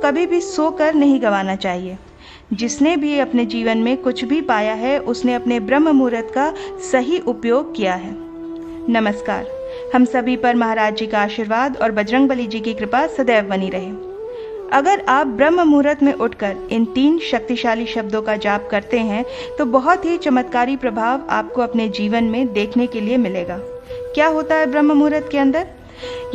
कभी भी सोकर नहीं गंवाना चाहिए। जिसने भी अपने जीवन में कुछ भी पाया है, उसने अपने ब्रह्म मुहूर्त का सही उपयोग किया है। नमस्कार। हम सभी पर महाराज जी का आशीर्वाद और बजरंगबली जी की कृपा सदैव बनी रहे। अगर आप ब्रह्म मुहूर्त में उठकर इन 3 शक्तिशाली शब्दों का जाप करते हैं तो बहुत ही चमत्कारी प्रभाव आपको अपने जीवन में देखने के लिए मिलेगा। क्या होता है ब्रह्म मुहूर्त के अंदर?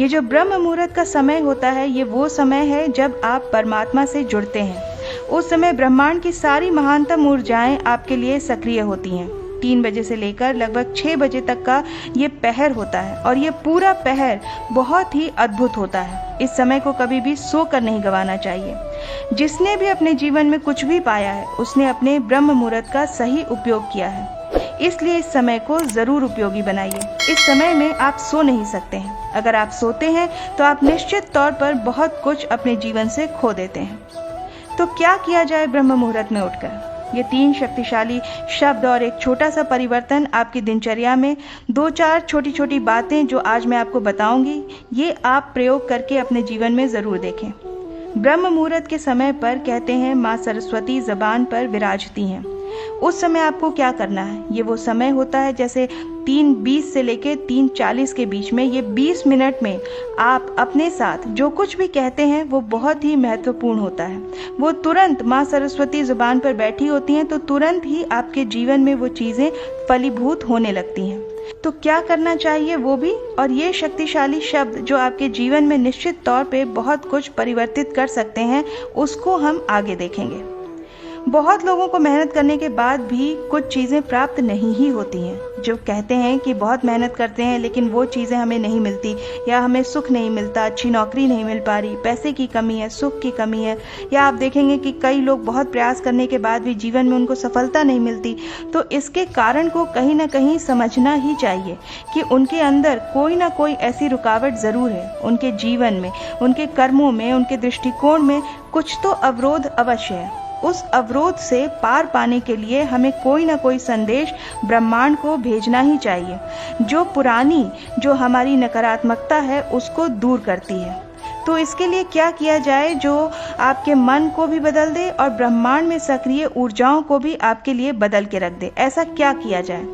ये जो ब्रह्म मुहूर्त का समय होता है, ये वो समय है जब आप परमात्मा से जुड़ते हैं। उस समय ब्रह्मांड की सारी महानतम ऊर्जाएं आपके लिए सक्रिय होती हैं। 3 बजे से लेकर लगभग 6 बजे तक का ये पहर होता है और ये पूरा पहर बहुत ही अद्भुत होता है। इस समय को कभी भी सोकर नहीं गंवाना चाहिए। जिसने भी अपने जीवन में कुछ भी पाया है, उसने अपने ब्रह्म मुहूर्त का सही उपयोग किया है। इसलिए इस समय को जरूर उपयोगी बनाइए। इस समय में आप सो नहीं सकते हैं। अगर आप सोते हैं तो आप निश्चित तौर पर बहुत कुछ अपने जीवन से खो देते हैं। तो क्या किया जाए ब्रह्म मुहूर्त में उठकर? ये 3 शक्तिशाली शब्द और एक छोटा सा परिवर्तन आपकी दिनचर्या में 2-4 छोटी छोटी बातें जो आज मैं आपको बताऊंगी, ये आप प्रयोग करके अपने जीवन में जरूर देखें। ब्रह्म मुहूर्त के समय पर कहते हैं माँ सरस्वती जबान पर विराजती हैं। उस समय आपको क्या करना है? ये वो समय होता है जैसे 3:20 से लेके 3:40 के बीच में, ये 20 मिनट में आप अपने साथ जो कुछ भी कहते हैं वो बहुत ही महत्वपूर्ण होता है। वो तुरंत माँ सरस्वती जुबान पर बैठी होती हैं तो तुरंत ही आपके जीवन में वो चीज़ें फलीभूत होने लगती हैं। तो क्या करना चाहिए वो भी, और ये शक्तिशाली शब्द जो आपके जीवन में निश्चित तौर पे बहुत कुछ परिवर्तित कर सकते हैं, उसको हम आगे देखेंगे। बहुत लोगों को मेहनत करने के बाद भी कुछ चीज़ें प्राप्त नहीं ही होती हैं। जो कहते हैं कि बहुत मेहनत करते हैं लेकिन वो चीज़ें हमें नहीं मिलती, या हमें सुख नहीं मिलता, अच्छी नौकरी नहीं मिल पा रही, पैसे की कमी है, सुख की कमी है, या आप देखेंगे कि कई लोग बहुत प्रयास करने के बाद भी जीवन में उनको सफलता नहीं मिलती। तो इसके कारण को कहीं ना कहीं समझना ही चाहिए कि उनके अंदर कोई ना कोई ऐसी रुकावट ज़रूर है। उनके जीवन में, उनके कर्मों में, उनके दृष्टिकोण में कुछ तो अवरोध अवश्य है। उस अवरोध से पार पाने के लिए हमें कोई ना कोई संदेश ब्रह्मांड को भेजना ही चाहिए, जो पुरानी, जो हमारी नकारात्मकता है उसको दूर करती है। तो इसके लिए क्या किया जाए जो आपके मन को भी बदल दे और ब्रह्मांड में सक्रिय ऊर्जाओं को भी आपके लिए बदल के रख दे? ऐसा क्या किया जाए?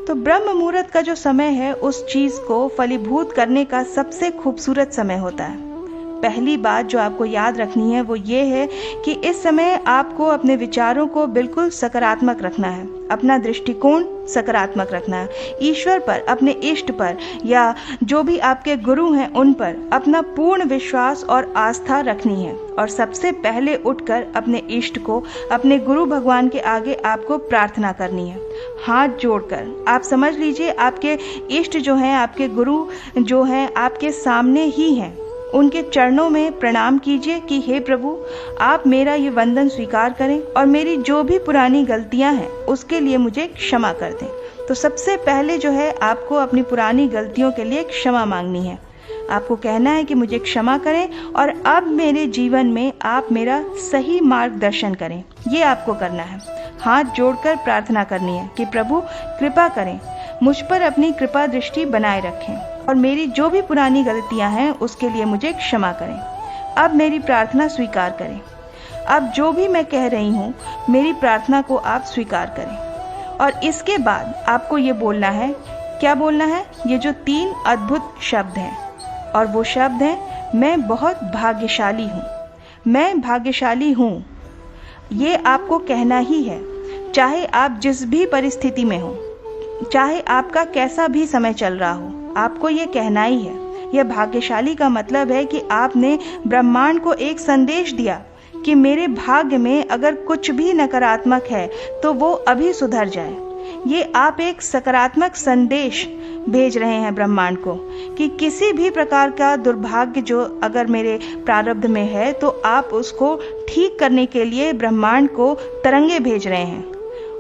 तो ब्रह्म मुहूर्त का जो समय है, उस चीज़ को फलीभूत करने का सबसे खूबसूरत समय होता है। पहली बात जो आपको याद रखनी है वो ये है कि इस समय आपको अपने विचारों को बिल्कुल सकारात्मक रखना है, अपना दृष्टिकोण सकारात्मक रखना है। ईश्वर पर, अपने इष्ट पर, या जो भी आपके गुरु हैं उन पर अपना पूर्ण विश्वास और आस्था रखनी है। और सबसे पहले उठकर अपने इष्ट को, अपने गुरु भगवान के आगे आपको प्रार्थना करनी है, हाथ जोड़कर। आप समझ लीजिए आपके इष्ट जो हैं, आपके गुरु जो हैं, आपके सामने ही हैं। उनके चरणों में प्रणाम कीजिए कि हे प्रभु, आप मेरा ये वंदन स्वीकार करें और मेरी जो भी पुरानी गलतियां हैं उसके लिए मुझे क्षमा कर दें। तो सबसे पहले जो है आपको अपनी पुरानी गलतियों के लिए क्षमा मांगनी है। आपको कहना है कि मुझे क्षमा करें और अब मेरे जीवन में आप मेरा सही मार्गदर्शन करें। ये आपको करना है। हाथ जोड़कर प्रार्थना करनी है कि प्रभु कृपा करें, मुझ पर अपनी कृपा दृष्टि बनाए रखें और मेरी जो भी पुरानी गलतियां हैं उसके लिए मुझे क्षमा करें। अब मेरी प्रार्थना स्वीकार करें। अब जो भी मैं कह रही हूँ, मेरी प्रार्थना को आप स्वीकार करें। और इसके बाद आपको ये बोलना है, क्या बोलना है? ये जो 3 अद्भुत शब्द हैं, और वो शब्द हैं, मैं बहुत भाग्यशाली हूँ, मैं भाग्यशाली हूँ। ये आपको कहना ही है, चाहे आप जिस भी परिस्थिति में हो, चाहे आपका कैसा भी समय चल रहा हो, आपको ये कहना ही है। यह भाग्यशाली का मतलब है कि आपने ब्रह्मांड को एक संदेश दिया कि मेरे भाग्य में अगर कुछ भी नकारात्मक है तो वो अभी सुधर जाए। ये आप एक सकारात्मक संदेश भेज रहे हैं ब्रह्मांड को कि किसी भी प्रकार का दुर्भाग्य जो अगर मेरे प्रारब्ध में है तो आप उसको ठीक करने के लिए ब्रह्मांड को तरंगे भेज रहे हैं।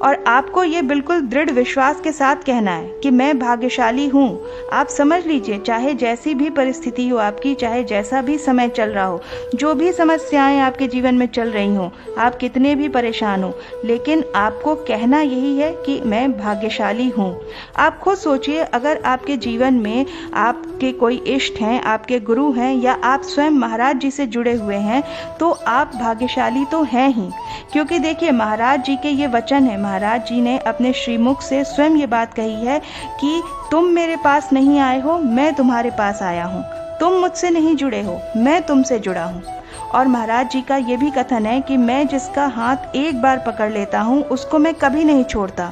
और आपको ये बिल्कुल दृढ़ विश्वास के साथ कहना है कि मैं भाग्यशाली हूँ। आप समझ लीजिए, चाहे जैसी भी परिस्थिति हो आपकी, चाहे जैसा भी समय चल रहा हो, जो भी समस्याएं आपके जीवन में चल रही हों, आप कितने भी परेशान हो, लेकिन आपको कहना यही है कि मैं भाग्यशाली हूँ। आप खुद सोचिए, अगर आपके जीवन में आपके कोई इष्ट हैं, आपके गुरु हैं, या आप स्वयं महाराज जी से जुड़े हुए हैं, तो आप भाग्यशाली तो हैं ही। क्योंकि देखिए, महाराज जी के ये वचन है, महाराज जी ने अपने श्रीमुख से स्वयं ये बात कही है कि तुम मेरे पास नहीं आए हो, मैं तुम्हारे पास आया हूँ। तुम मुझसे नहीं जुड़े हो, मैं तुमसे जुड़ा हूँ। और महाराज जी का ये भी कथन है कि मैं जिसका हाथ एक बार पकड़ लेता हूँ उसको मैं कभी नहीं छोड़ता।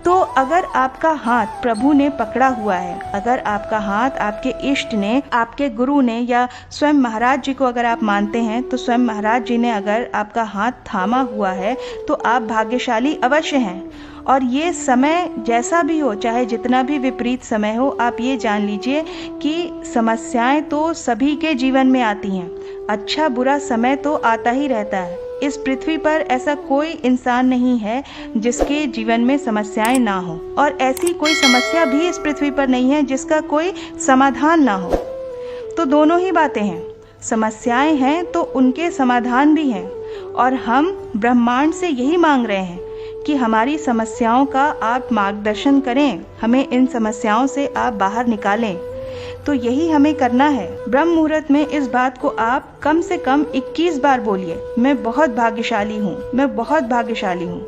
तो अगर आपका हाथ प्रभु ने पकड़ा हुआ है, अगर आपका हाथ आपके इष्ट ने, आपके गुरु ने, या स्वयं महाराज जी को अगर आप मानते हैं, तो स्वयं महाराज जी ने अगर आपका हाथ थामा हुआ है, तो आप भाग्यशाली अवश्य हैं। और ये समय जैसा भी हो, चाहे जितना भी विपरीत समय हो, आप ये जान लीजिए कि समस्याएं तो सभी के जीवन में आती हैं। अच्छा बुरा समय तो आता ही रहता है। इस पृथ्वी पर ऐसा कोई इंसान नहीं है जिसके जीवन में समस्याएं ना हो, और ऐसी कोई समस्या भी इस पृथ्वी पर नहीं है जिसका कोई समाधान ना हो। तो दोनों ही बातें हैं, समस्याएं हैं तो उनके समाधान भी हैं। और हम ब्रह्मांड से यही मांग रहे हैं कि हमारी समस्याओं का आप मार्गदर्शन करें, हमें इन समस्याओं से आप बाहर निकालें। तो यही हमें करना है। ब्रह्म मुहूर्त में इस बात को आप कम से कम 21 बार बोलिए, मैं बहुत भाग्यशाली हूँ, मैं बहुत भाग्यशाली हूँ।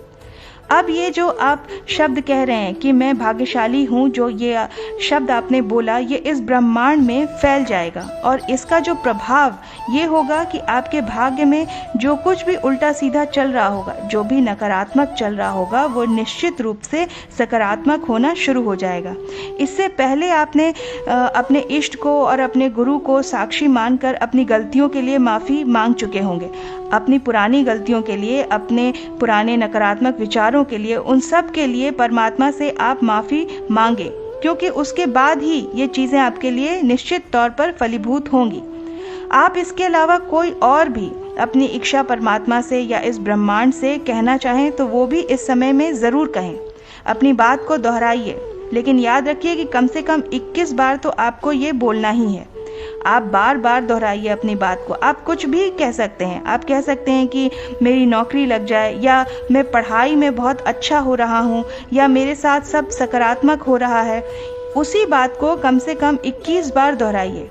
अब ये जो आप शब्द कह रहे हैं कि मैं भाग्यशाली हूँ, जो ये शब्द आपने बोला, ये इस ब्रह्मांड में फैल जाएगा, और इसका जो प्रभाव ये होगा कि आपके भाग्य में जो कुछ भी उल्टा सीधा चल रहा होगा, जो भी नकारात्मक चल रहा होगा, वो निश्चित रूप से सकारात्मक होना शुरू हो जाएगा। इससे पहले आपने अपने इष्ट को और अपने गुरु को साक्षी मानकर अपनी गलतियों के लिए माफ़ी मांग चुके होंगे, अपनी पुरानी गलतियों के लिए, अपने पुराने नकारात्मक विचारों के लिए, उन सब के लिए परमात्मा से आप माफ़ी मांगे, क्योंकि उसके बाद ही ये चीज़ें आपके लिए निश्चित तौर पर फलीभूत होंगी। आप इसके अलावा कोई और भी अपनी इच्छा परमात्मा से या इस ब्रह्मांड से कहना चाहें तो वो भी इस समय में ज़रूर कहें, अपनी बात को दोहराइए। लेकिन याद रखिए कि कम से कम 21 बार तो आपको ये बोलना ही है। आप बार बार दोहराइए अपनी बात को। आप कुछ भी कह सकते हैं, आप कह सकते हैं कि मेरी नौकरी लग जाए, या मैं पढ़ाई में बहुत अच्छा हो रहा हूँ, या मेरे साथ सब सकारात्मक हो रहा है। उसी बात को कम से कम 21 बार दोहराइए,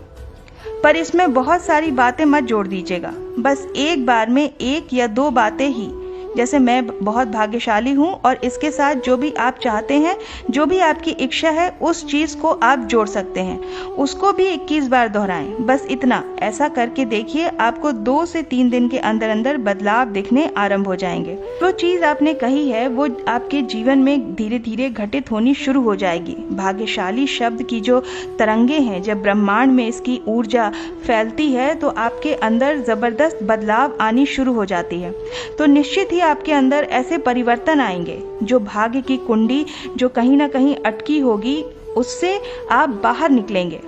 पर इसमें बहुत सारी बातें मत जोड़ दीजिएगा। बस एक बार में 1 या 2 बातें ही, जैसे मैं बहुत भाग्यशाली हूँ, और इसके साथ जो भी आप चाहते हैं, जो भी आपकी इच्छा है, उस चीज़ को आप जोड़ सकते हैं, उसको भी 21 बार दोहराएं। बस इतना। ऐसा करके देखिए, आपको 2 से 3 दिन के अंदर अंदर बदलाव दिखने आरंभ हो जाएंगे। जो चीज़ आपने कही है वो आपके जीवन में धीरे धीरे घटित होनी शुरू हो जाएगी। भाग्यशाली शब्द की जो तरंगे हैं, जब ब्रह्मांड में इसकी ऊर्जा फैलती है, तो आपके अंदर ज़बरदस्त बदलाव आनी शुरू हो जाती है। तो निश्चित ही आपके अंदर ऐसे परिवर्तन आएंगे, जो भाग्य की कुंडी जो कहीं ना कहीं अटकी होगी, उससे आप बाहर निकलेंगे।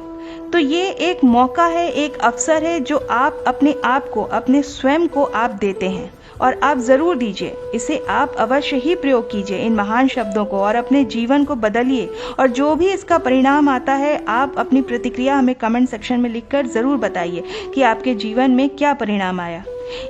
तो ये एक मौका है, एक अवसर है, जो आप अपने आप को, अपने स्वयं को आप देते हैं, और आप ज़रूर दीजिए। इसे आप अवश्य ही प्रयोग कीजिए, इन महान शब्दों को, और अपने जीवन को बदलिए। और जो भी इसका परिणाम आता है, आप अपनी प्रतिक्रिया हमें कमेंट सेक्शन में लिखकर ज़रूर बताइए कि आपके जीवन में क्या परिणाम आया।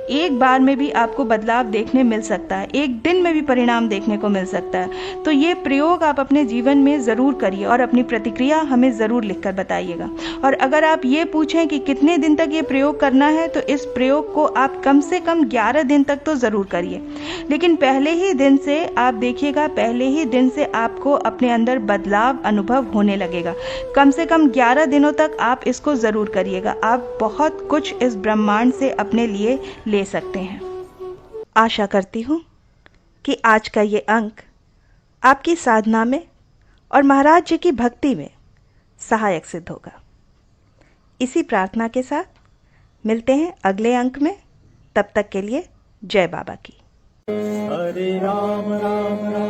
एक बार में भी आपको बदलाव देखने मिल सकता है, एक दिन में भी परिणाम देखने को मिल सकता है। तो ये प्रयोग आप अपने जीवन में ज़रूर करिए, और अपनी प्रतिक्रिया हमें ज़रूर लिखकर बताइएगा। और अगर आप ये पूछें कि कितने दिन तक ये प्रयोग करना है, तो इस प्रयोग को आप कम से कम 11 दिन तक तो ज़रूर करिए। लेकिन पहले ही दिन से आप देखिएगा, पहले ही दिन से आपको अपने अंदर बदलाव अनुभव होने लगेगा। कम से कम 11 दिनों तक आप इसको ज़रूर करिएगा। आप बहुत कुछ इस ब्रह्मांड से अपने लिए ले सकते हैं। आशा करती हूँ कि आज का ये अंक आपकी साधना में और महाराज जी की भक्ति में सहायक सिद्ध होगा। इसी प्रार्थना के साथ मिलते हैं अगले अंक में। तब तक के लिए जय बाबा की। हरे राम राम राम